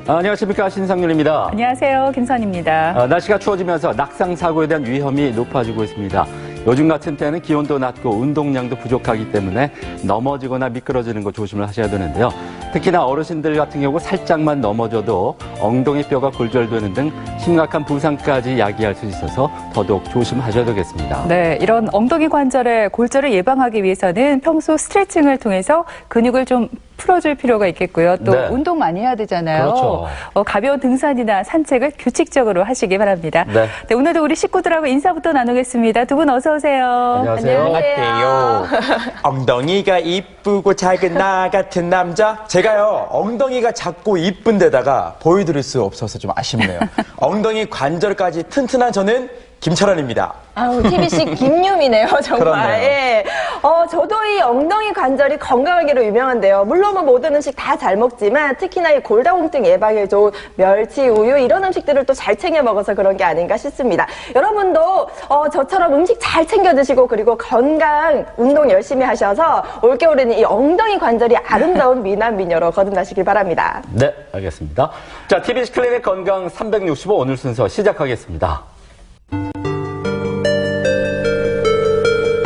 안녕하십니까, 신상률입니다. 안녕하세요, 김선입니다. 날씨가 추워지면서 낙상 사고에 대한 위험이 높아지고 있습니다. 요즘 같은 때는 기온도 낮고 운동량도 부족하기 때문에 넘어지거나 미끄러지는 거 조심을 하셔야 되는데요. 특히나 어르신들 같은 경우 살짝만 넘어져도 엉덩이 뼈가 골절되는 등 심각한 부상까지 야기할 수 있어서 더더욱 조심하셔야 되겠습니다. 네, 이런 엉덩이 관절의 골절을 예방하기 위해서는 평소 스트레칭을 통해서 근육을 좀 풀어줄 필요가 있겠고요. 또 네. 운동 많이 해야 되잖아요. 그렇죠. 가벼운 등산이나 산책을 규칙적으로 하시기 바랍니다. 네. 네, 오늘도 우리 식구들하고 인사부터 나누겠습니다. 두 분 어서 오세요. 안녕하세요. 안녕하세요. 엉덩이가 이쁘고 작은 나 같은 남자. 제가요, 엉덩이가 작고 이쁜 데다가 보여드릴 수 없어서 좀 아쉽네요. 엉덩이 관절까지 튼튼한 저는 김철원입니다. 아우, TBC 김유미네요, 정말. 그렇네요. 예. 저도 이 엉덩이 관절이 건강하기로 유명한데요. 물론 뭐 모든 음식 다 잘 먹지만 특히나 이 골다공증 예방에 좋은 멸치, 우유 이런 음식들을 또 잘 챙겨 먹어서 그런 게 아닌가 싶습니다. 여러분도 저처럼 음식 잘 챙겨 드시고 그리고 건강 운동 열심히 하셔서 올겨울에는 이 엉덩이 관절이 아름다운 미남 미녀로 거듭나시길 바랍니다. 네, 알겠습니다. 자, TBC 클리닉 건강 365 오늘 순서 시작하겠습니다.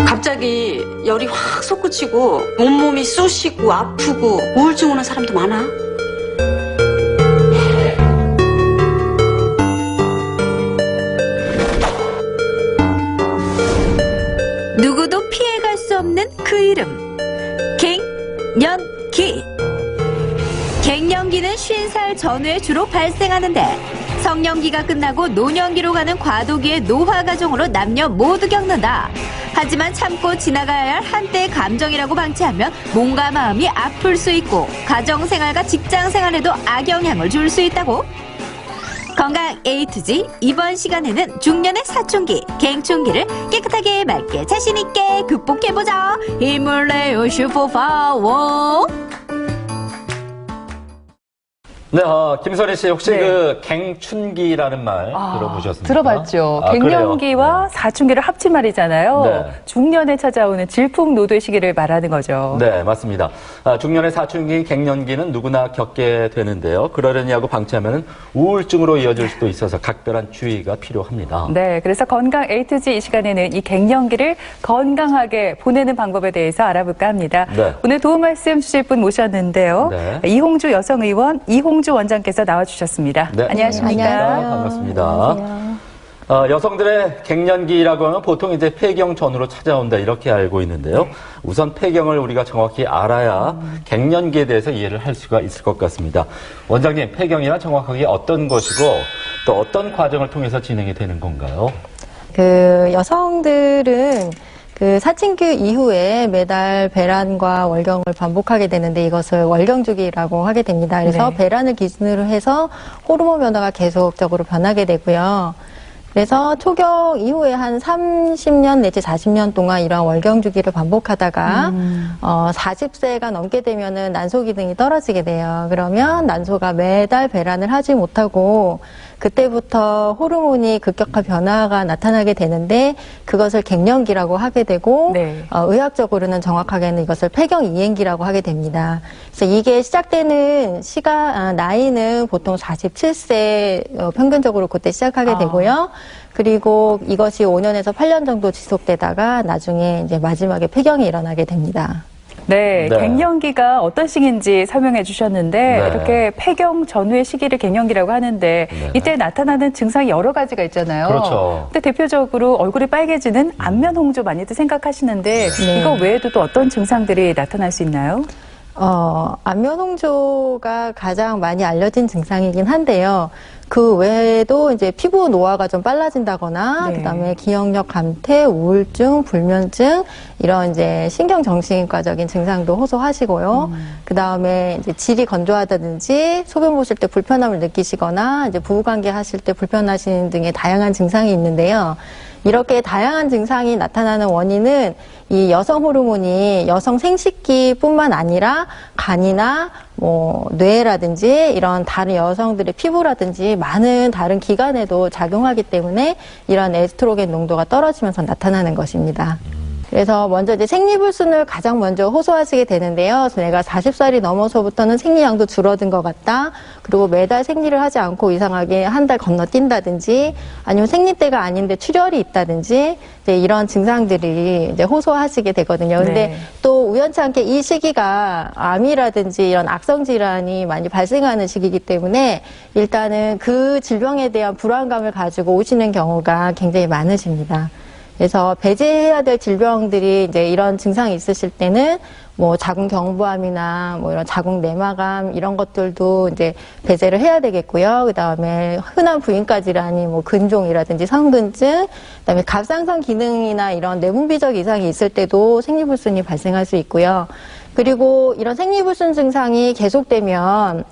갑자기 열이 확 솟구치고 온몸이 쑤시고 아프고 우울증 오는 사람도 많아. 누구도 피해갈 수 없는 그 이름, 갱년기. 갱년기는 50살 전후에 주로 발생하는데 성년기가 끝나고 노년기로 가는 과도기의 노화 과정으로 남녀 모두 겪는다. 하지만 참고 지나가야 할 한때의 감정이라고 방치하면 몸과 마음이 아플 수 있고 가정생활과 직장생활에도 악영향을 줄 수 있다고. 건강 A to Z 이번 시간에는 중년의 사춘기, 갱춘기를 깨끗하게 맑게 자신있게 극복해보자. 힘을 내요 슈퍼파워. 네, 김선희 씨, 혹시 네. 그 갱춘기라는 말 들어보셨습니까? 들어봤죠. 아, 갱년기와 그래요? 사춘기를 합친 말이잖아요. 네. 중년에 찾아오는 질풍노도의 시기를 말하는 거죠. 네, 맞습니다. 중년의 사춘기, 갱년기는 누구나 겪게 되는데요. 그러려니 하고 방치하면 우울증으로 이어질 수도 있어서 각별한 주의가 필요합니다. 네, 그래서 건강 A to Z 이 시간에는 이 갱년기를 건강하게 보내는 방법에 대해서 알아볼까 합니다. 네. 오늘 도움 말씀 주실 분 모셨는데요. 네. 이홍주 여성의원, 이홍주 원장께서 나와주셨습니다. 네, 안녕하십니까? 안녕하세요. 반갑습니다. 여성들의 갱년기라고 하면 보통 이제 폐경 전후로 찾아온다 이렇게 알고 있는데요. 우선 폐경을 우리가 정확히 알아야 갱년기에 대해서 이해를 할 수가 있을 것 같습니다. 원장님, 폐경이란 정확하게 어떤 것이고 또 어떤 과정을 통해서 진행이 되는 건가요? 여성들은 사춘기 이후에 매달 배란과 월경을 반복하게 되는데 이것을 월경주기라고 하게 됩니다. 그래서 네. 배란을 기준으로 해서 호르몬 변화가 계속적으로 변하게 되고요. 그래서 초경 이후에 한 30년 내지 40년 동안 이러한 월경 주기를 반복하다가 40세가 넘게 되면은 난소 기능이 떨어지게 돼요. 그러면 난소가 매달 배란을 하지 못하고 그때부터 호르몬이 급격한 변화가 나타나게 되는데 그것을 갱년기라고 하게 되고 네. 의학적으로는 정확하게는 이것을 폐경 이행기라고 하게 됩니다. 그래서 이게 시작되는 나이는 보통 47세 평균적으로 그때 시작하게 되고요. 그리고 이것이 5년에서 8년 정도 지속되다가 나중에 이제 마지막에 폐경이 일어나게 됩니다. 네, 네. 갱년기가 어떤 시기인지 설명해 주셨는데 네. 이렇게 폐경 전후의 시기를 갱년기라고 하는데 네. 이때 나타나는 증상이 여러 가지가 있잖아요. 그렇죠. 근데 대표적으로 얼굴이 빨개지는 안면 홍조 많이들 생각하시는데 네. 이거 외에도 또 어떤 증상들이 나타날 수 있나요? 안면 홍조가 가장 많이 알려진 증상이긴 한데요. 그 외에도 이제 피부 노화가 좀 빨라진다거나, 네. 그다음에 기억력 감퇴, 우울증, 불면증, 이런 이제 신경정신과적인 증상도 호소하시고요. 그다음에 이제 질이 건조하다든지, 소변 보실 때 불편함을 느끼시거나, 이제 부부관계 하실 때 불편하신 등의 다양한 증상이 있는데요. 이렇게 다양한 증상이 나타나는 원인은 이 여성 호르몬이 여성 생식기뿐만 아니라 간이나 뇌라든지 이런 다른 여성들의 피부라든지 많은 다른 기관에도 작용하기 때문에 이런 에스트로겐 농도가 떨어지면서 나타나는 것입니다. 그래서 먼저 이제 생리불순을 가장 먼저 호소하시게 되는데요. 그래서 내가 40살이 넘어서부터는 생리량도 줄어든 것 같다. 그리고 매달 생리를 하지 않고 이상하게 한 달 건너뛴다든지 아니면 생리 때가 아닌데 출혈이 있다든지 이제 이런 증상들이 이제 호소하시게 되거든요. 근데 네. 또 우연치 않게 이 시기가 암이라든지 이런 악성 질환이 많이 발생하는 시기이기 때문에 일단은 그 질병에 대한 불안감을 가지고 오시는 경우가 굉장히 많으십니다. 그래서 배제해야 될 질병들이 이제 이런 증상이 있으실 때는 뭐 자궁 경부암이나 뭐 이런 자궁 내막암 이런 것들도 이제 배제를 해야 되겠고요. 그다음에 흔한 부인과 질환이 뭐 근종이라든지 성근증, 그다음에 갑상선 기능이나 이런 내분비적 이상이 있을 때도 생리불순이 발생할 수 있고요. 그리고 이런 생리불순 증상이 계속되면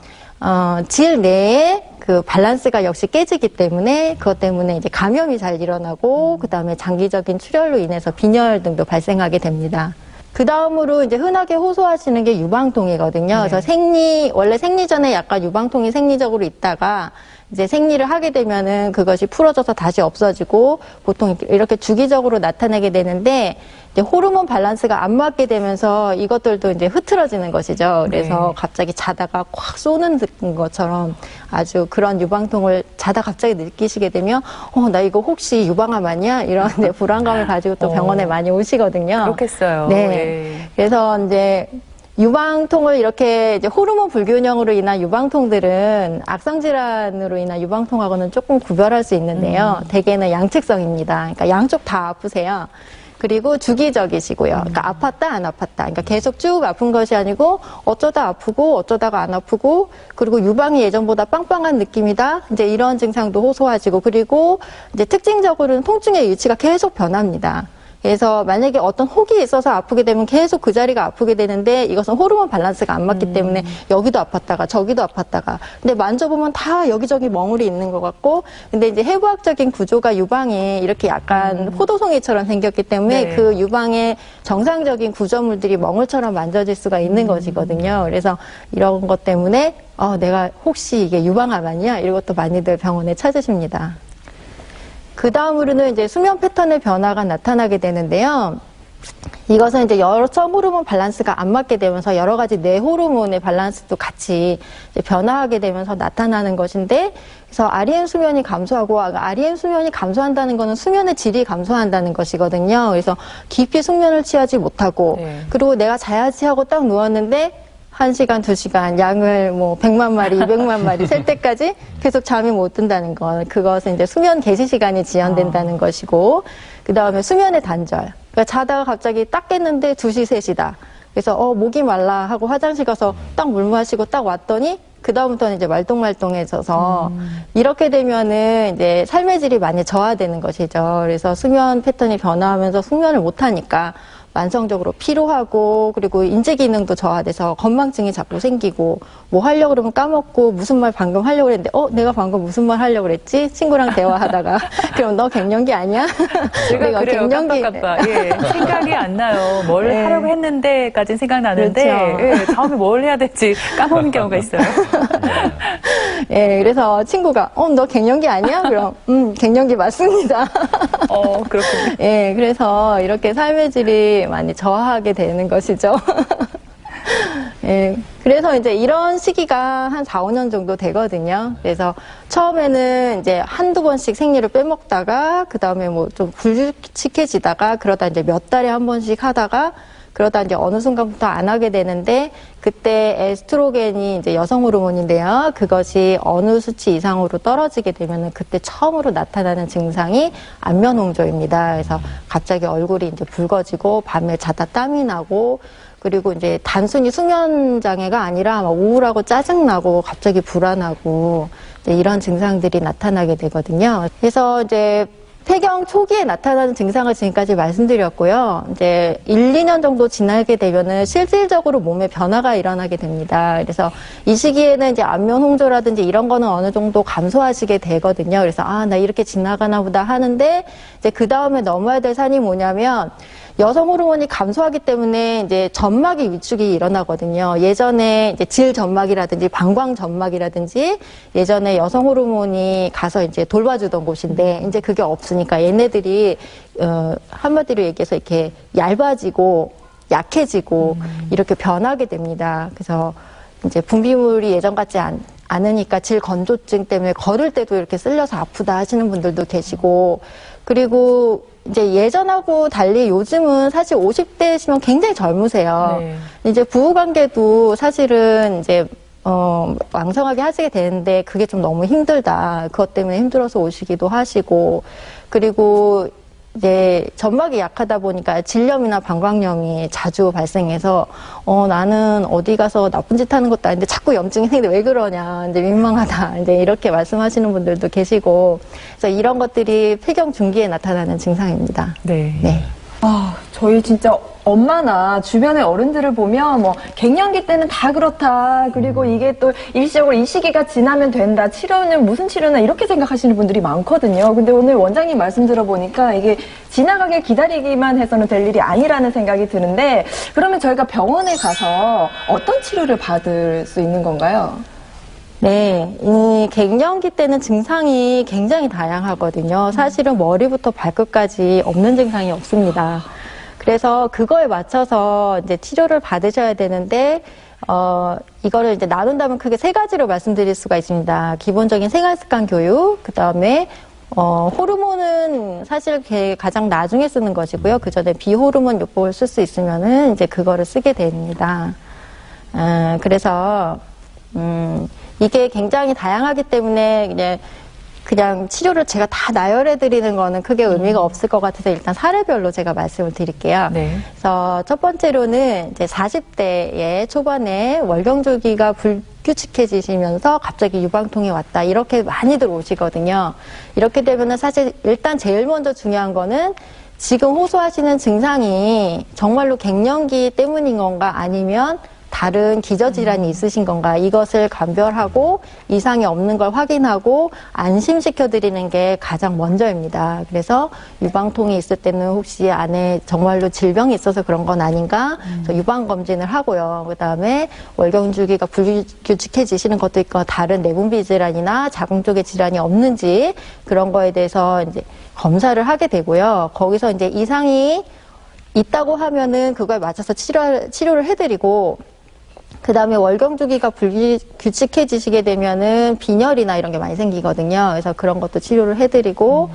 질 내에 그 밸런스가 역시 깨지기 때문에 그것 때문에 이제 감염이 잘 일어나고 그다음에 장기적인 출혈로 인해서 빈혈 등도 발생하게 됩니다. 그 다음으로 이제 흔하게 호소하시는 게 유방통이거든요. 그래서 원래 생리 전에 약간 유방통이 생리적으로 있다가 이제 생리를 하게 되면은 그것이 풀어져서 다시 없어지고 보통 이렇게 주기적으로 나타나게 되는데 이제 호르몬 밸런스가 안 맞게 되면서 이것들도 이제 흐트러지는 것이죠. 그래서 갑자기 자다가 콱 쏘는 것처럼 아주 그런 유방통을 자다 갑자기 느끼시게 되면 나 이거 혹시 유방암 아니야? 이런 이제 불안감을 가지고 또 병원에 많이 오시거든요. 그렇겠어요. 네. 예. 그래서 이제 유방통을 이렇게 이제 호르몬 불균형으로 인한 유방통들은 악성 질환으로 인한 유방통하고는 조금 구별할 수 있는데요. 대개는 양측성입니다. 그러니까 양쪽 다 아프세요. 그리고 주기적이시고요. 그러니까 아팠다 안 아팠다. 그러니까 계속 쭉 아픈 것이 아니고 어쩌다 아프고 어쩌다가 안 아프고 그리고 유방이 예전보다 빵빵한 느낌이다. 이제 이런 증상도 호소하시고 그리고 이제 특징적으로는 통증의 위치가 계속 변합니다. 그래서 만약에 어떤 혹이 있어서 아프게 되면 계속 그 자리가 아프게 되는데 이것은 호르몬 밸런스가 안 맞기 때문에 여기도 아팠다가 저기도 아팠다가 근데 만져보면 다 여기저기 멍울이 있는 것 같고 근데 이제 해부학적인 구조가 유방이 이렇게 약간 포도송이처럼 생겼기 때문에 네. 그 유방의 정상적인 구조물들이 멍울처럼 만져질 수가 있는 것이거든요. 그래서 이런 것 때문에 내가 혹시 이게 유방암 아니야? 이것도 많이들 병원에 찾으십니다. 그 다음으로는 이제 수면 패턴의 변화가 나타나게 되는데요. 이것은 이제 여성 호르몬 밸런스가 안 맞게 되면서 여러 가지 뇌 호르몬의 밸런스도 같이 이제 변화하게 되면서 나타나는 것인데, 그래서 REM 수면이 감소하고, REM 수면이 감소한다는 것은 수면의 질이 감소한다는 것이거든요. 그래서 깊이 숙면을 취하지 못하고, 그리고 내가 자야지 하고 딱 누웠는데, 1시간, 2시간, 양을 뭐 100만 마리, 200만 마리 셀 때까지 계속 잠이 못 든다는 것. 그것은 이제 수면 개시 시간이 지연된다는 것이고, 그 다음에 수면의 단절. 그러니까 자다가 갑자기 딱 깼는데 2시, 3시다. 그래서 목이 말라 하고 화장실 가서 딱 물 마시고 딱 왔더니 그 다음부터는 이제 말똥말똥해져서 이렇게 되면은 이제 삶의 질이 많이 저하되는 것이죠. 그래서 수면 패턴이 변화하면서 숙면을 못 하니까 만성적으로 피로하고 그리고 인지 기능도 저하돼서 건망증이 자꾸 생기고 뭐 하려고 그러면 까먹고 무슨 말 방금 하려고 그랬는데 내가 방금 무슨 말 하려고 그랬지? 친구랑 대화하다가 그럼 너 갱년기 아니야? 제가 그래요. 깜빡깜빡. 예, 생각이 안 나요. 뭘 하려고 했는데까지는 생각나는데 그렇죠. 다음에 뭘 해야 될지 까먹는 경우가 있어요. 예, 그래서 친구가 너 갱년기 아니야? 그럼 갱년기 맞습니다. 그렇군요. 예, 그래서 이렇게 삶의 질이 많이 저하하게 되는 것이죠. 예, 그래서 이제 이런 시기가 한 4, 5년 정도 되거든요. 그래서 처음에는 이제 한두 번씩 생리를 빼먹다가, 그 다음에 뭐 좀 굵직해지다가, 그러다 이제 몇 달에 한 번씩 하다가, 그러다 이제 어느 순간부터 안 하게 되는데, 그때 에스트로겐이 이제 여성 호르몬인데요. 그것이 어느 수치 이상으로 떨어지게 되면은 그때 처음으로 나타나는 증상이 안면 홍조입니다. 그래서 갑자기 얼굴이 이제 붉어지고 밤에 자다 땀이 나고 그리고 이제 단순히 수면 장애가 아니라 막 우울하고 짜증나고 갑자기 불안하고 이제 이런 증상들이 나타나게 되거든요. 그래서 이제 폐경 초기에 나타나는 증상을 지금까지 말씀드렸고요. 이제 1, 2년 정도 지나게 되면은 실질적으로 몸에 변화가 일어나게 됩니다. 그래서 이 시기에는 이제 안면 홍조라든지 이런 거는 어느 정도 감소하시게 되거든요. 그래서 나 이렇게 지나가나 보다 하는데 이제 그 다음에 넘어야 될 산이 뭐냐면 여성 호르몬이 감소하기 때문에 이제 점막의 위축이 일어나거든요. 예전에 이제 질 점막이라든지 방광 점막이라든지 예전에 여성 호르몬이 가서 이제 돌봐주던 곳인데 이제 그게 없으니까 없으니까 얘네들이 한마디로 얘기해서 이렇게 얇아지고 약해지고 이렇게 변하게 됩니다. 그래서 이제 분비물이 예전 같지 않으니까 질 건조증 때문에 걸을 때도 이렇게 쓸려서 아프다 하시는 분들도 계시고, 그리고 이제 예전하고 달리 요즘은 사실 50대시면 굉장히 젊으세요. 네. 이제 부부관계도 사실은 이제 왕성하게 하시게 되는데 그게 좀 너무 힘들다. 그것 때문에 힘들어서 오시기도 하시고, 그리고 이제 점막이 약하다 보니까 질염이나 방광염이 자주 발생해서 나는 어디 가서 나쁜 짓 하는 것도 아닌데 자꾸 염증이 생기는데 왜 그러냐, 이제 민망하다, 이제 이렇게 말씀하시는 분들도 계시고, 그래서 이런 것들이 폐경 중기에 나타나는 증상입니다. 네. 네. 저희 진짜 엄마나 주변의 어른들을 보면 뭐 갱년기 때는 다 그렇다. 그리고 이게 또 일시적으로 이 시기가 지나면 된다. 치료는 무슨 치료나 이렇게 생각하시는 분들이 많거든요. 근데 오늘 원장님 말씀 들어보니까 이게 지나가게 기다리기만 해서는 될 일이 아니라는 생각이 드는데, 그러면 저희가 병원에 가서 어떤 치료를 받을 수 있는 건가요? 네, 이 갱년기 때는 증상이 굉장히 다양하거든요. 사실은 머리부터 발끝까지 없는 증상이 없습니다. 그래서 그거에 맞춰서 이제 치료를 받으셔야 되는데, 이거를 이제 나눈다면 크게 세 가지로 말씀드릴 수가 있습니다. 기본적인 생활습관 교육, 그 다음에 호르몬은 사실 가장 나중에 쓰는 것이고요. 그 전에 비호르몬 요법을 쓸 수 있으면은 이제 그거를 쓰게 됩니다. 그래서, 이게 굉장히 다양하기 때문에 그냥 치료를 제가 다 나열해 드리는 거는 크게 의미가 없을 것 같아서 일단 사례별로 제가 말씀을 드릴게요. 네. 그래서 첫 번째로는 이제 40대의 초반에 월경주기가 불규칙해지시면서 갑자기 유방통이 왔다, 이렇게 많이들 오시거든요. 이렇게 되면은 사실 일단 제일 먼저 중요한 거는 지금 호소하시는 증상이 정말로 갱년기 때문인 건가, 아니면 다른 기저질환이 있으신 건가, 이것을 감별하고 이상이 없는 걸 확인하고 안심시켜드리는 게 가장 먼저입니다. 그래서 유방통이 있을 때는 혹시 안에 정말로 질병이 있어서 그런 건 아닌가, 유방검진을 하고요. 그 다음에 월경주기가 불규칙해지시는 것도 있고 다른 내분비 질환이나 자궁 쪽의 질환이 없는지 그런 거에 대해서 이제 검사를 하게 되고요. 거기서 이제 이상이 있다고 하면은 그거에 맞춰서 치료를 해드리고, 그 다음에 월경주기가 불규칙해지시게 되면은 빈혈이나 이런 게 많이 생기거든요. 그래서 그런 것도 치료를 해드리고,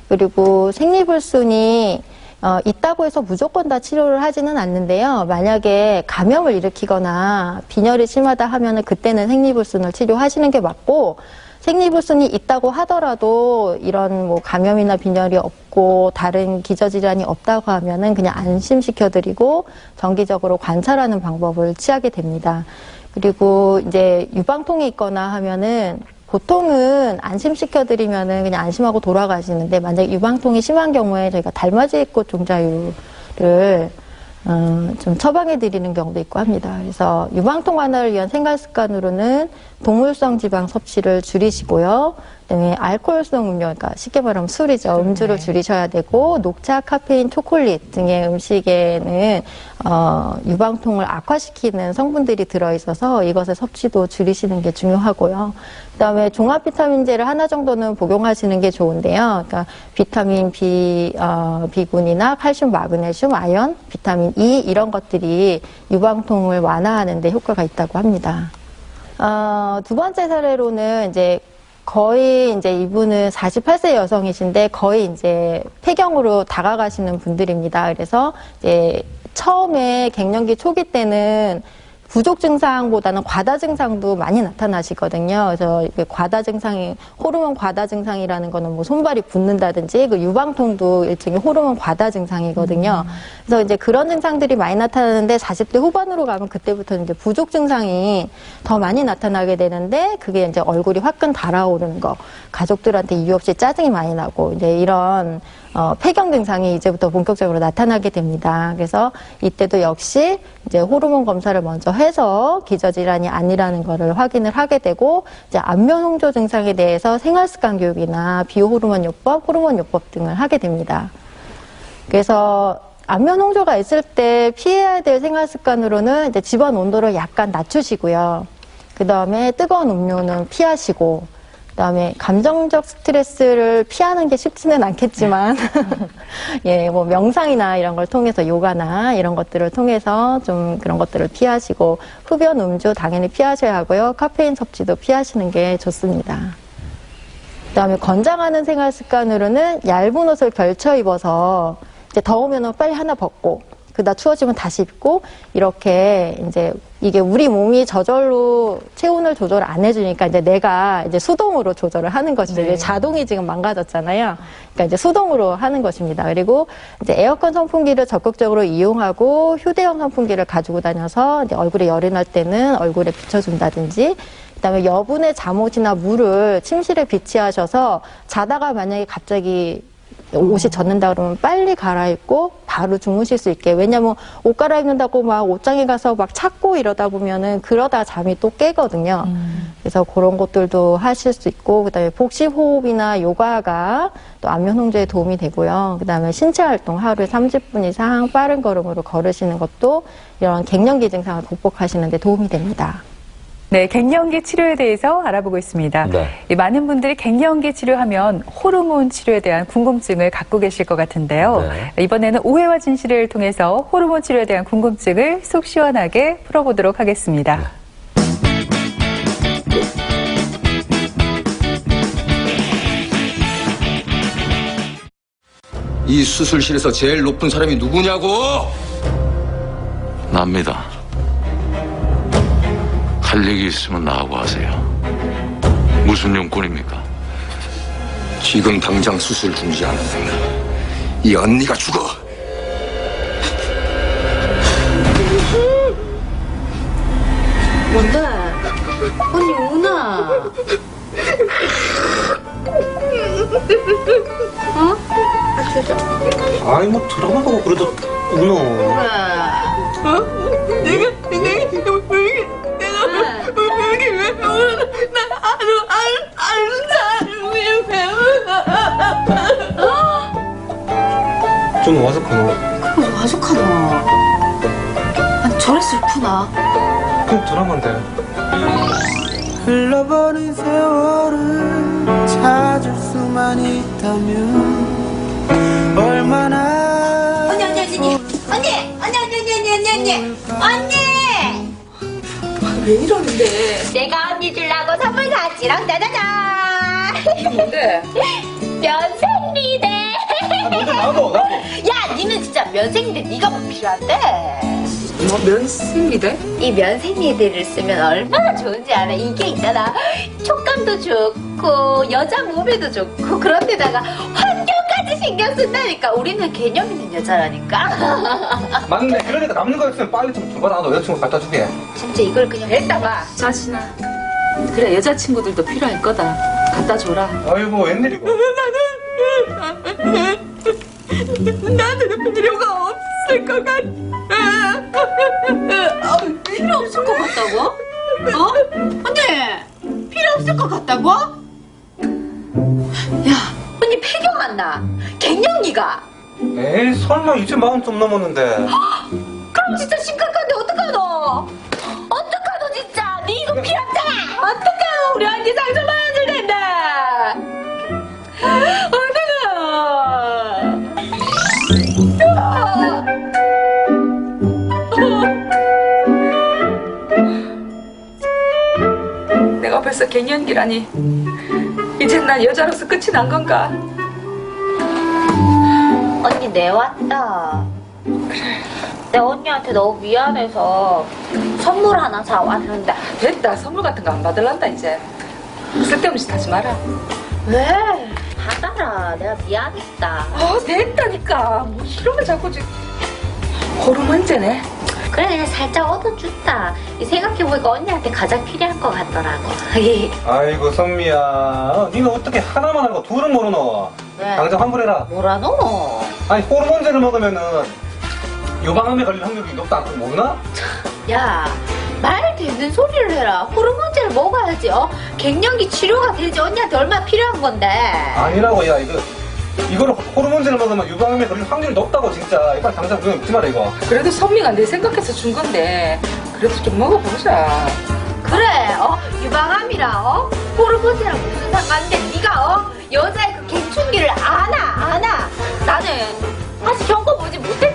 그리고 생리불순이 있다고 해서 무조건 다 치료를 하지는 않는데요. 만약에 감염을 일으키거나 빈혈이 심하다 하면은 그때는 생리불순을 치료하시는 게 맞고, 생리불순이 있다고 하더라도 이런 뭐 감염이나 빈혈이 없고 다른 기저질환이 없다고 하면은 그냥 안심시켜드리고 정기적으로 관찰하는 방법을 취하게 됩니다. 그리고 이제 유방통이 있거나 하면은 보통은 안심시켜드리면은 그냥 안심하고 돌아가시는데, 만약에 유방통이 심한 경우에 저희가 달맞이꽃 종자유를 좀 처방해 드리는 경우도 있고 합니다. 그래서 유방통 완화를 위한 생활습관으로는 동물성 지방 섭취를 줄이시고요. 그다음에 알코올성 음료, 그러니까 쉽게 말하면 술이죠. 음주를 줄이셔야 되고, 녹차, 카페인, 초콜릿 등의 음식에는 유방통을 악화시키는 성분들이 들어있어서 이것의 섭취도 줄이시는 게 중요하고요. 그다음에 종합 비타민제를 하나 정도는 복용하시는 게 좋은데요. 그러니까 비타민 B군이나 칼슘, 마그네슘, 아연, 비타민 E 이런 것들이 유방통을 완화하는 데 효과가 있다고 합니다. 두 번째 사례로는 이제 거의 이제 이분은 48세 여성이신데 거의 이제 폐경으로 다가가시는 분들입니다. 그래서 이제 처음에 갱년기 초기 때는 부족 증상보다는 과다 증상도 많이 나타나시거든요. 그래서 과다 증상이, 호르몬 과다 증상이라는 거는 뭐 손발이 붓는다든지, 그 유방통도 일종의 호르몬 과다 증상이거든요. 그래서 이제 그런 증상들이 많이 나타나는데 40대 후반으로 가면 그때부터 이제 부족 증상이 더 많이 나타나게 되는데, 그게 이제 얼굴이 화끈 달아오르는 거, 가족들한테 이유 없이 짜증이 많이 나고, 이제 이런 폐경 증상이 이제부터 본격적으로 나타나게 됩니다. 그래서 이때도 역시 이제 호르몬 검사를 먼저 해서 기저질환이 아니라는 거를 확인을 하게 되고, 이제 안면 홍조 증상에 대해서 생활습관 교육이나 비호르몬 요법, 호르몬 요법 등을 하게 됩니다. 그래서 안면 홍조가 있을 때 피해야 될 생활습관으로는 이제 집안 온도를 약간 낮추시고요. 그 다음에 뜨거운 음료는 피하시고, 그다음에 감정적 스트레스를 피하는 게 쉽지는 않겠지만 예, 뭐 명상이나 이런 걸 통해서 요가나 이런 것들을 통해서 좀 그런 것들을 피하시고 흡연 음주 당연히 피하셔야 하고요. 카페인 섭취도 피하시는 게 좋습니다. 그다음에 권장하는 생활 습관으로는 얇은 옷을 걸쳐 입어서 이제 더우면 빨리 하나 벗고 그다 추워지면 다시 입고 이렇게 이제 이게 우리 몸이 저절로 체온을 조절 안 해주니까 이제 내가 이제 수동으로 조절을 하는 것이죠. 이제 자동이 지금 망가졌잖아요. 그러니까 이제 수동으로 하는 것입니다. 그리고 이제 에어컨 선풍기를 적극적으로 이용하고 휴대용 선풍기를 가지고 다녀서 이제 얼굴에 열이 날 때는 얼굴에 비춰준다든지 그다음에 여분의 잠옷이나 물을 침실에 비치하셔서 자다가 만약에 갑자기 옷이 젖는다 그러면 빨리 갈아입고 바로 주무실 수 있게. 왜냐면 옷 갈아입는다고 막 옷장에 가서 막 찾고 이러다 보면은 그러다 잠이 또 깨거든요. 그래서 그런 것들도 하실 수 있고, 그다음에 복식호흡이나 요가가 또 안면 홍조에 도움이 되고요. 그다음에 신체 활동 하루에 30분 이상 빠른 걸음으로 걸으시는 것도 이런 갱년기 증상을 극복하시는 데 도움이 됩니다. 네, 갱년기 치료에 대해서 알아보고 있습니다. 네. 많은 분들이 갱년기 치료하면 호르몬 치료에 대한 궁금증을 갖고 계실 것 같은데요. 네. 이번에는 오해와 진실을 통해서 호르몬 치료에 대한 궁금증을 속 시원하게 풀어보도록 하겠습니다. 이 수술실에서 제일 높은 사람이 누구냐고! 납니다. 할 얘기 있으면 나하고 하세요. 무슨 용건입니까? 지금 당장 수술 중지 안 한다. 이 언니가 죽어! 뭔데? 언니 우나? 어? 아이 뭐 드라마 보고 그래도 우노. 좀 와석하노. 그럼 와족하나? 아니 저래 슬프나? 그럼 드라마인데. 흘러버린 세월을 찾을 수만 있다면 얼마나. 언니. 왜 이러는데? 내가 언니 주려고 선물 샀지랑 짜자잔. 뭔데? 면생리대. 나도. 야, 니는 진짜 면생리대 네가 뭐 필요한데? 뭐 면생리대? 이 면생리대를 쓰면 얼마나 좋은지 알아? 이게 있잖아. 촉감도 좋고 여자 몸에도 좋고 그런데다가 환경까지 신경 쓴다니까. 우리는 개념 있는 여자라니까. 맞네. 그러니까 남는 거 있으면 빨리 좀 줘봐. 나도 여자친구 갖다 주게. 진짜 이걸 그냥 했다가. 자신아, 그래 여자친구들도 필요할 거다. 갖다 줘라. 아이고 웬일이고. 나는 필요가 없을 것 같아. 필요 없을 것 같다고? 어? 언니, 필요 없을 것 같다고? 야, 언니 폐경 안 나. 갱년기가. 에이 설마 이제 마흔 좀 넘었는데. 그럼 진짜 심각한데 어떡하노? 어떡하노 진짜. 니 이거 필요 없잖아. 어떡하노. 우리 언니 상처 받아줄 텐데. 어떡하노. 내가 벌써 갱년기라니. 이젠 난 여자로서 끝이 난 건가? 언니 내 왔다. 내가 언니한테 너무 미안해서 선물 하나 사왔는데. 됐다. 선물 같은 거 안 받을란다 이제. 쓸데없는 짓 하지 마라. 왜? 받아라. 내가 미안했다. 됐다니까. 뭐 이런 걸 자꾸 호르몬제네. 그래 그냥 살짝 얻어준다. 생각해보니까 언니한테 가장 필요한 것 같더라고. 아이고 선미야. 니는 어떻게 하나만 알고 둘은 모르노? 왜? 당장 환불해라. 뭐라노? 아니 호르몬제를 먹으면은 요방암에 걸릴 확률이 높다. 모르나? 야, 말 되는 소리를 해라. 호르몬제를 먹어야지. 갱년기 치료가 되지. 언니한테 얼마나 필요한 건데. 아니라고. 야 이거를 호르몬제를 먹으면 유방암에 걸릴 확률이 높다고 진짜. 이빨 당장 그냥 믿지 마라 이거. 그래도 선미가 내 생각해서 준 건데 그래도 좀 먹어보자. 그래, 유방암이랑 호르몬제랑 무슨 상관?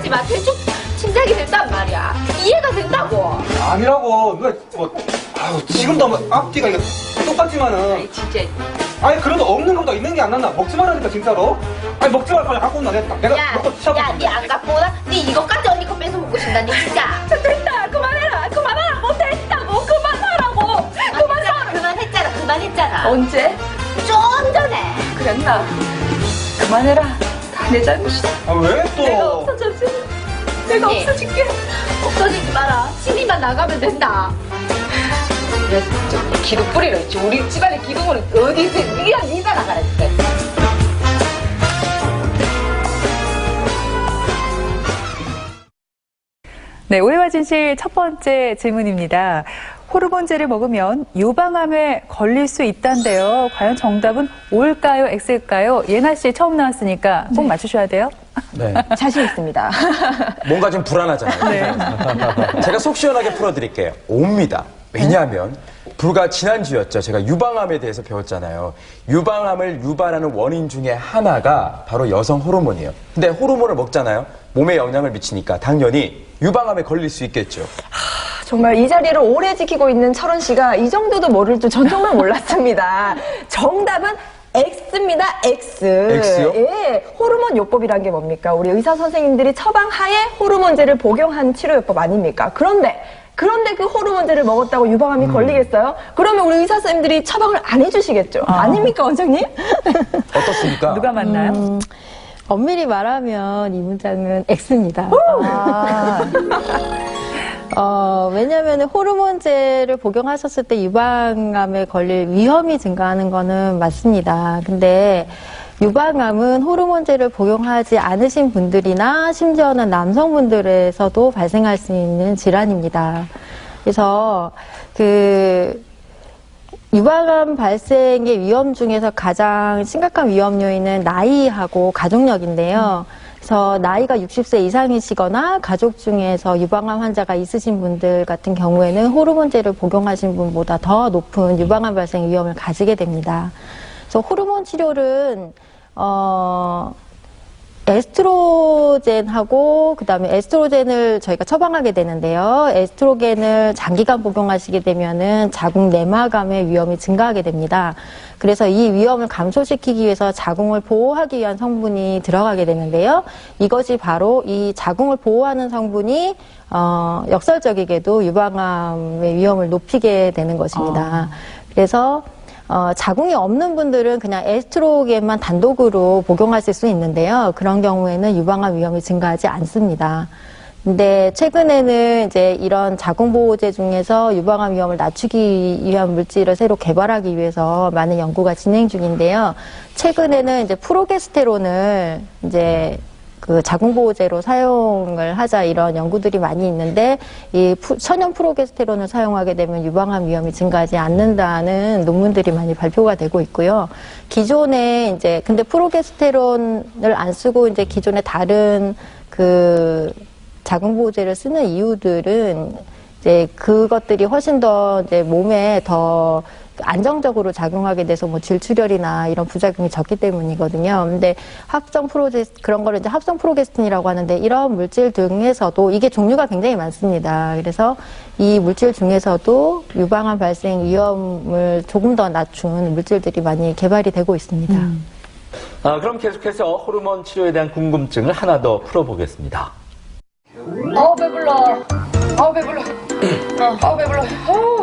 하지만 대충 짐작이 된단 말이야. 이해가 된다고. 아니라고. 누가 뭐 아유 지금도 뭐 앞뒤가 이거 똑같지만은. 아니 진짜. 아니 그래도 없는 것보다 있는 게 안 낫나? 먹지 말라니까 진짜로. 아니 먹지 말고 그냥 갖고 온다. 내가 야, 먹고 시작. 야, 니 안 갖고 오나? 니 이것까지 언니 거 뺏어 먹고 싶다, 니 진짜. 됐다. 그만해라. 그만하라. 못했다고. 그만하라고. 그만했잖아, 그만했잖아. 언제? 좀 전에. 그랬나? 그만해라. 다 내 잘못이다. 아 왜 또? 내가 없어졌지. 내가 언니. 없어질게. 없어지지 마라. 신이만 나가면 된다. 그래, 저 기둥 뿌리러 있지. 우리 집안에 기둥은 어디 있어? 네가 나가라 했대. 네, 오해와 진실 첫 번째 질문입니다. 호르몬제를 먹으면 유방암에 걸릴 수 있다는데요. 과연 정답은 O일까요? X일까요? 예나 씨 처음 나왔으니까 꼭 맞추셔야 돼요. 네. 자신 있습니다. 뭔가 좀 불안하잖아요. 제가 속 시원하게 풀어드릴게요. O입니다. 왜냐하면 불과 지난주였죠. 제가 유방암에 대해서 배웠잖아요. 유방암을 유발하는 원인 중에 하나가 바로 여성 호르몬이에요. 근데 호르몬을 먹잖아요. 몸에 영향을 미치니까 당연히 유방암에 걸릴 수 있겠죠. 정말 이 자리를 오래 지키고 있는 철원 씨가 이 정도도 모를 줄 전 정말 몰랐습니다. 정답은 X입니다. X. X요? 예. 호르몬 요법이란 게 뭡니까? 우리 의사 선생님들이 처방하에 호르몬제를 복용한 치료요법 아닙니까? 그런데 그 호르몬제를 먹었다고 유방암이 걸리겠어요? 그러면 우리 의사 선생님들이 처방을 안 해주시겠죠? 아닙니까, 원장님? 어떻습니까? 누가 맞나요? 엄밀히 말하면 이 문장은 X입니다. 왜냐하면 호르몬제를 복용하셨을 때 유방암에 걸릴 위험이 증가하는 거는 맞습니다. 근데 유방암은 호르몬제를 복용하지 않으신 분들이나 심지어는 남성분들에서도 발생할 수 있는 질환입니다. 그래서 유방암 발생의 위험 중에서 가장 심각한 위험 요인은 나이하고 가족력인데요. 그래서 나이가 60세 이상이시거나 가족 중에서 유방암 환자가 있으신 분들 같은 경우에는 호르몬제를 복용하신 분보다 더 높은 유방암 발생 위험을 가지게 됩니다. 그래서 호르몬 치료는 에스트로겐하고 그다음에 에스트로겐을 저희가 처방하게 되는데요. 에스트로겐을 장기간 복용하시게 되면은 자궁 내막암의 위험이 증가하게 됩니다. 그래서 이 위험을 감소시키기 위해서 자궁을 보호하기 위한 성분이 들어가게 되는데요. 이것이 바로 이 자궁을 보호하는 성분이 역설적이게도 유방암의 위험을 높이게 되는 것입니다. 그래서 자궁이 없는 분들은 그냥 에스트로겐만 단독으로 복용하실 수 있는데요. 그런 경우에는 유방암 위험이 증가하지 않습니다. 근데 최근에는 이제 이런 자궁보호제 중에서 유방암 위험을 낮추기 위한 물질을 새로 개발하기 위해서 많은 연구가 진행 중인데요. 최근에는 이제 프로게스테론을 이제 그 자궁보호제로 사용을 하자 이런 연구들이 많이 있는데 이 천연 프로게스테론을 사용하게 되면 유방암 위험이 증가하지 않는다는 논문들이 많이 발표가 되고 있고요. 기존에 이제 근데 프로게스테론을 안 쓰고 이제 기존에 다른 그 자궁보호제를 쓰는 이유들은 이제 그것들이 훨씬 더 이제 몸에 더 안정적으로 작용하게 돼서 뭐 질출혈이나 이런 부작용이 적기 때문이거든요. 근데 그런 거를 이제 합성 프로게스틴이라고 하는데 이런 물질 중에서도 이게 종류가 굉장히 많습니다. 그래서 이 물질 중에서도 유방암 발생 위험을 조금 더 낮춘 물질들이 많이 개발이 되고 있습니다. 그럼 계속해서 호르몬 치료에 대한 궁금증을 하나 더 풀어보겠습니다. 배불러. 배불러. 배불러.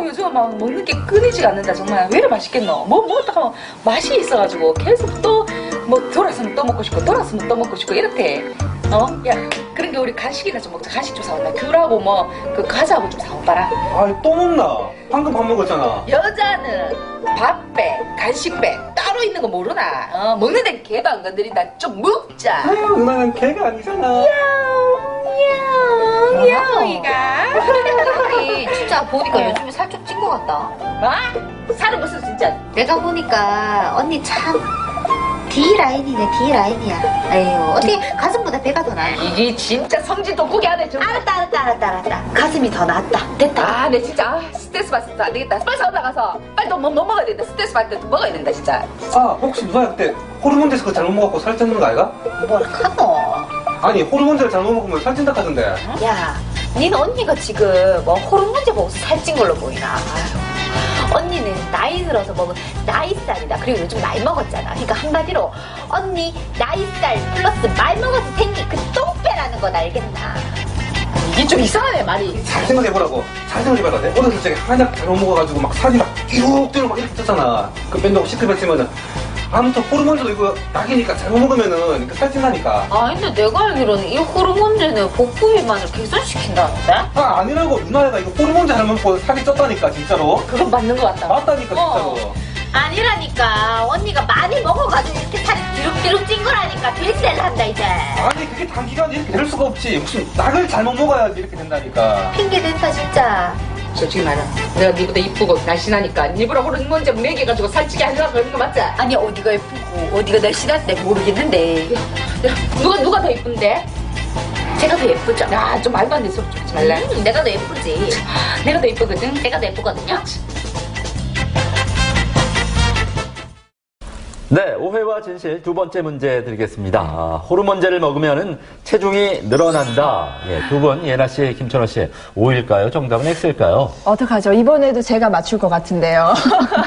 요즘 막 먹는 게 끊이지가 않는다, 정말. 왜 이렇게 맛있겠노? 먹다가 맛이 있어가지고 계속 또, 돌았으면 또 먹고 싶고, 돌았으면 또 먹고 싶고, 이렇대. 야, 그런 게 우리 간식이나 좀 먹자. 간식 좀 사왔나? 귤하고 과자하고 좀 사와봐라. 또 먹나? 방금 밥 먹었잖아. 여자는 밥배, 간식배 따로 있는 거 모르나? 먹는데 개도 안 건드린다. 좀 먹자. 아유, 누나는 개가 아니잖아. 야옹이가. 언니 진짜 보니까 요즘에 살 좀 찐 것 같다. 살은 무슨 진짜. 내가 보니까 언니 참 D라인이네, D라인이야. 아유, 어떻게 가슴보다 배가 더 나아? 이게 진짜 성질 돋구게 하네. 알았다. 가슴이 더 낫다. 됐다. 내 진짜 스트레스 받았어. 안 되겠다. 빨리 사원 나가서 빨리 또 뭐 먹어야 된다. 스트레스 받을 때 먹어야 된다, 진짜. 혹시 누나 그때 호르몬제에서 그거 잘못 먹었고 살쪘는 거 아이가? 뭘 카노? 아니 호르몬제를 잘못 먹으면 살찐다 하던데. 야, 니는 언니가 지금 뭐 호르몬제 먹어서 살찐 걸로 보이나? 아유, 언니는 나이 들어서 먹은 나이살이다. 그리고 요즘 많이 먹었잖아. 그러니까 한마디로 언니 나이살 플러스 많이 먹어서 생긴 그 똥배라는 건 알겠나? 이게 좀 이상하네, 말이. 잘 생각해보라고. 잘 생각해봐라. 내 어렸을 적에 한약 잘못 먹어가지고 막 살이 막 띠룩띠룩 막 이렇게 쪘잖아. 그 뺀다고 시크릿했으면은. 아무튼 호르몬제도 이거 낙이니까 잘못 먹으면은 살찐다니까. 아, 근데 내가 알기로는 이 호르몬제는 복부 비만을 개선시킨다는데? 아, 아니라고. 누나가 이거 호르몬제 잘못 먹고 살이 쪘다니까, 진짜로. 그건 맞는 것 같다. 맞다니까, 진짜로. 아니라니까. 언니가 많이 먹어가지고 이렇게 살이 뒤룩뒤룩 찐 거라니까. 될세를 한다, 이제. 아니, 그게 단기간에 이렇게 될 수가 없지. 무슨 낙을 잘못 먹어야지 이렇게 된다니까. 핑계 댄다, 진짜. 솔직히 말해. 내가 니보다 이쁘고 날씬하니까 일부러 호르몬제 먹여가지고 살찌게 하려고 그러는 거 맞지? 아니, 어디가 예쁘고 어디가 날씬한데 모르겠는데. 누가 더 이쁜데? 제가 더 예쁘죠? 야, 좀 말도 안 돼 소리 좀 하지 말래. 내가 더 예쁘지. 내가 더 이쁘거든. 내가 더 예쁘거든요. 네, 오해와 진실 두 번째 문제 드리겠습니다. 호르몬제를 먹으면 체중이 늘어난다. 예, 두 분, 예나 씨, 김천호 씨, O일까요? 정답은 X일까요? 어떡하죠? 이번에도 제가 맞출 것 같은데요.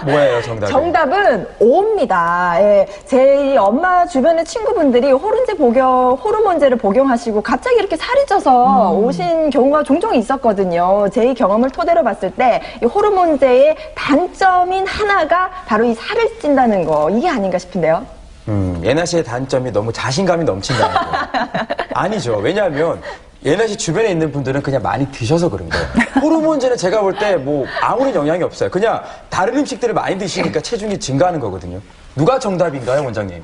뭐예요, 정답이? 정답은 O입니다. 예, 제 엄마 주변의 친구분들이 호르몬제를 복용하시고 갑자기 이렇게 살이 쪄서 오신 경우가 종종 있었거든요. 제 경험을 토대로 봤을 때 이 호르몬제의 단점인 하나가 바로 이 살을 찐다는 거, 이게 아닌가 싶은데요. 예나 씨의 단점이 너무 자신감이 넘친다는 거. 아니죠. 왜냐하면 예나 씨 주변에 있는 분들은 그냥 많이 드셔서 그런 거예요. 호르몬제는 제가 볼 때 뭐 아무런 영향이 없어요. 그냥 다른 음식들을 많이 드시니까 체중이 증가하는 거거든요. 누가 정답인가요, 원장님?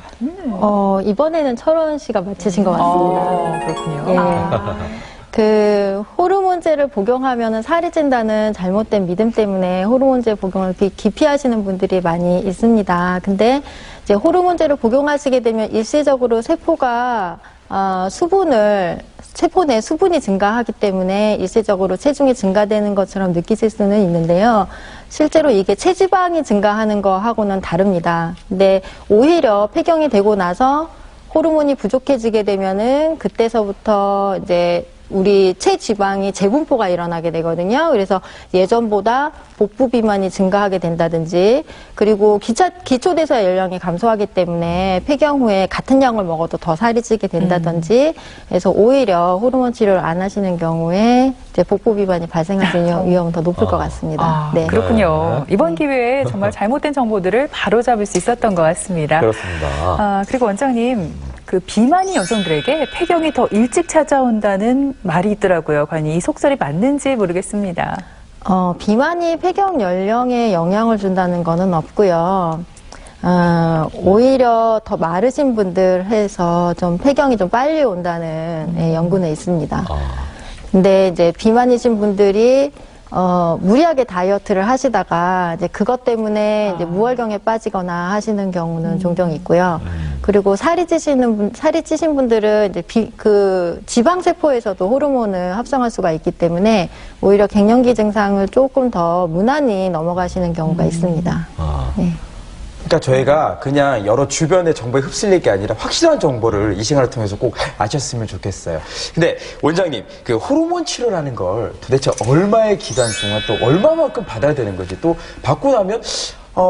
이번에는 철원 씨가 맞히신 것 같습니다. 그렇군요. 예. 그 호르몬제를 복용하면 살이 찐다는 잘못된 믿음 때문에 호르몬제 복용을 기피하시는 분들이 많이 있습니다. 근데 이제 호르몬제를 복용하시게 되면 일시적으로 세포가 세포 내 수분이 증가하기 때문에 일시적으로 체중이 증가되는 것처럼 느끼실 수는 있는데요. 실제로 이게 체지방이 증가하는 거하고는 다릅니다. 근데 오히려 폐경이 되고 나서 호르몬이 부족해지게 되면은 그때서부터 이제 우리 체지방이 재분포가 일어나게 되거든요. 그래서 예전보다 복부 비만이 증가하게 된다든지, 그리고 기초대사 연령이 감소하기 때문에 폐경 후에 같은 양을 먹어도 더 살이 찌게 된다든지, 그래서 오히려 호르몬 치료를 안 하시는 경우에 이제 복부 비만이 발생하는 위험은 더 높을 것 같습니다. 네. 그렇군요. 이번 기회에 정말 잘못된 정보들을 바로잡을 수 있었던 것 같습니다. 그렇습니다. 그리고 원장님, 그 비만이 여성들에게 폐경이 더 일찍 찾아온다는 말이 있더라고요. 과연 이 속설이 맞는지 모르겠습니다. 비만이 폐경 연령에 영향을 준다는 거는 없고요. 오히려 더 마르신 분들 해서 좀 폐경이 좀 빨리 온다는 연구는 있습니다. 근데 이제 비만이신 분들이 무리하게 다이어트를 하시다가 이제 그것 때문에 이제 무월경에 빠지거나 하시는 경우는 종종 있고요. 그리고 살이 찌신 분들은 이제 그 지방세포에서도 호르몬을 합성할 수가 있기 때문에 오히려 갱년기 증상을 조금 더 무난히 넘어가시는 경우가 있습니다. 네. 그러니까 저희가 그냥 여러 주변의 정보에 휩쓸릴 게 아니라 확실한 정보를 이 시간을 통해서 꼭 아셨으면 좋겠어요. 근데 원장님, 그 호르몬 치료라는 걸 도대체 얼마의 기간 동안 또 얼마만큼 받아야 되는 건지, 또 받고 나면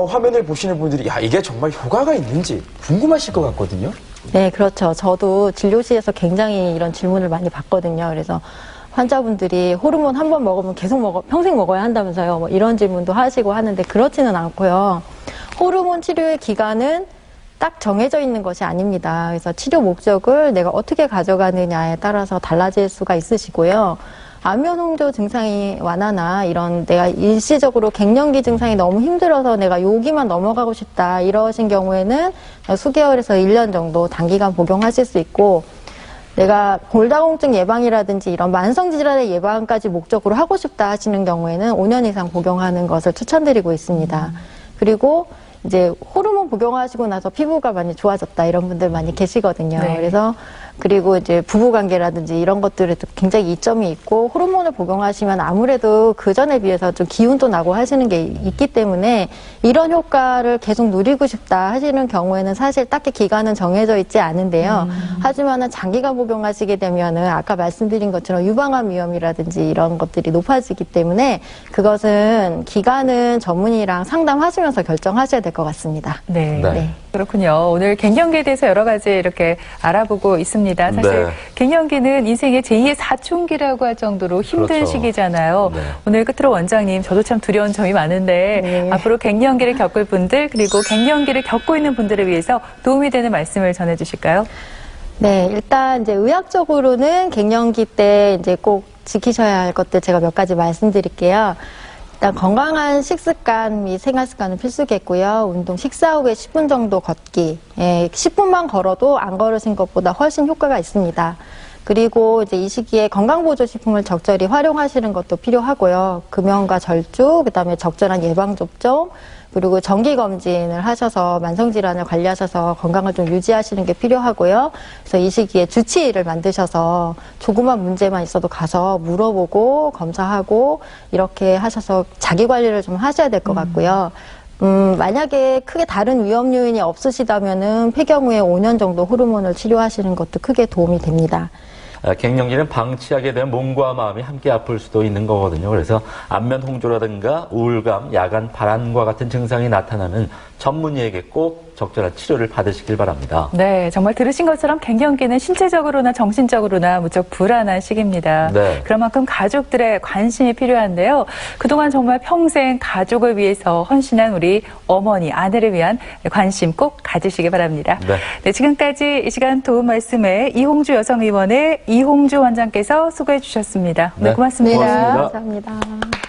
화면을 보시는 분들이 야, 이게 정말 효과가 있는지 궁금하실 것 같거든요. 네, 그렇죠. 저도 진료실에서 굉장히 이런 질문을 많이 받거든요. 그래서 환자분들이 호르몬 한 번 먹으면 평생 먹어야 한다면서요. 뭐 이런 질문도 하시고 하는데 그렇지는 않고요. 호르몬 치료의 기간은 딱 정해져 있는 것이 아닙니다. 그래서 치료 목적을 내가 어떻게 가져가느냐에 따라서 달라질 수가 있으시고요. 안면홍조 증상이 완화나 이런 내가 일시적으로 갱년기 증상이 너무 힘들어서 내가 여기만 넘어가고 싶다 이러신 경우에는 수개월에서 1년 정도 단기간 복용하실 수 있고, 내가 골다공증 예방이라든지 이런 만성질환의 예방까지 목적으로 하고 싶다 하시는 경우에는 5년 이상 복용하는 것을 추천드리고 있습니다. 그리고 이제 호르몬 복용하시고 나서 피부가 많이 좋아졌다 이런 분들 많이 계시거든요. 네. 그래서 그리고 이제 부부관계라든지 이런 것들에도 굉장히 이점이 있고 호르몬을 복용하시면 아무래도 그 전에 비해서 좀 기운도 나고 하시는 게 있기 때문에 이런 효과를 계속 누리고 싶다 하시는 경우에는 사실 딱히 기간은 정해져 있지 않은데요. 하지만은 장기간 복용하시게 되면은 아까 말씀드린 것처럼 유방암 위험이라든지 이런 것들이 높아지기 때문에 그것은 기간은 전문의랑 상담하시면서 결정하셔야 될 것 같습니다. 네. 네. 그렇군요. 오늘 갱년기에 대해서 여러 가지 이렇게 알아보고 있습니다. 사실 네. 갱년기는 인생의 제2의 사춘기라고 할 정도로 힘든 그렇죠. 시기잖아요. 네. 오늘 끝으로 원장님, 저도 참 두려운 점이 많은데 네. 앞으로 갱년기를 겪을 분들 그리고 갱년기를 겪고 있는 분들을 위해서 도움이 되는 말씀을 전해주실까요? 네, 일단 이제 의학적으로는 갱년기 때 이제 꼭 지키셔야 할 것들 제가 몇 가지 말씀드릴게요. 일단 건강한 식습관 및 생활습관은 필수겠고요. 운동 식사 후에 10분 정도 걷기. 10분만 걸어도 안 걸으신 것보다 훨씬 효과가 있습니다. 그리고 이제 이 시기에 건강보조식품을 적절히 활용하시는 것도 필요하고요. 금연과 절주, 그다음에 적절한 예방접종, 그리고 정기검진을 하셔서 만성질환을 관리하셔서 건강을 좀 유지하시는 게 필요하고요. 그래서 이 시기에 주치의를 만드셔서 조그만 문제만 있어도 가서 물어보고 검사하고 이렇게 하셔서 자기 관리를 좀 하셔야 될 것 같고요. 만약에 크게 다른 위험 요인이 없으시다면은 폐경 후에 5년 정도 호르몬을 치료하시는 것도 크게 도움이 됩니다. 갱년기는 방치하게 되면 몸과 마음이 함께 아플 수도 있는 거거든요. 그래서 안면 홍조라든가 우울감, 야간 발한과 같은 증상이 나타나는 전문의에게 꼭 적절한 치료를 받으시길 바랍니다. 네, 정말 들으신 것처럼 갱년기는 신체적으로나 정신적으로나 무척 불안한 시기입니다. 네. 그런 만큼 가족들의 관심이 필요한데요. 그동안 정말 평생 가족을 위해서 헌신한 우리 어머니, 아내를 위한 관심 꼭 가지시기 바랍니다. 네. 네, 지금까지 이 시간 도움 말씀에 이홍주 여성의원의 이홍주 원장께서 수고해 주셨습니다. 네, 고맙습니다. 고맙습니다. 감사합니다.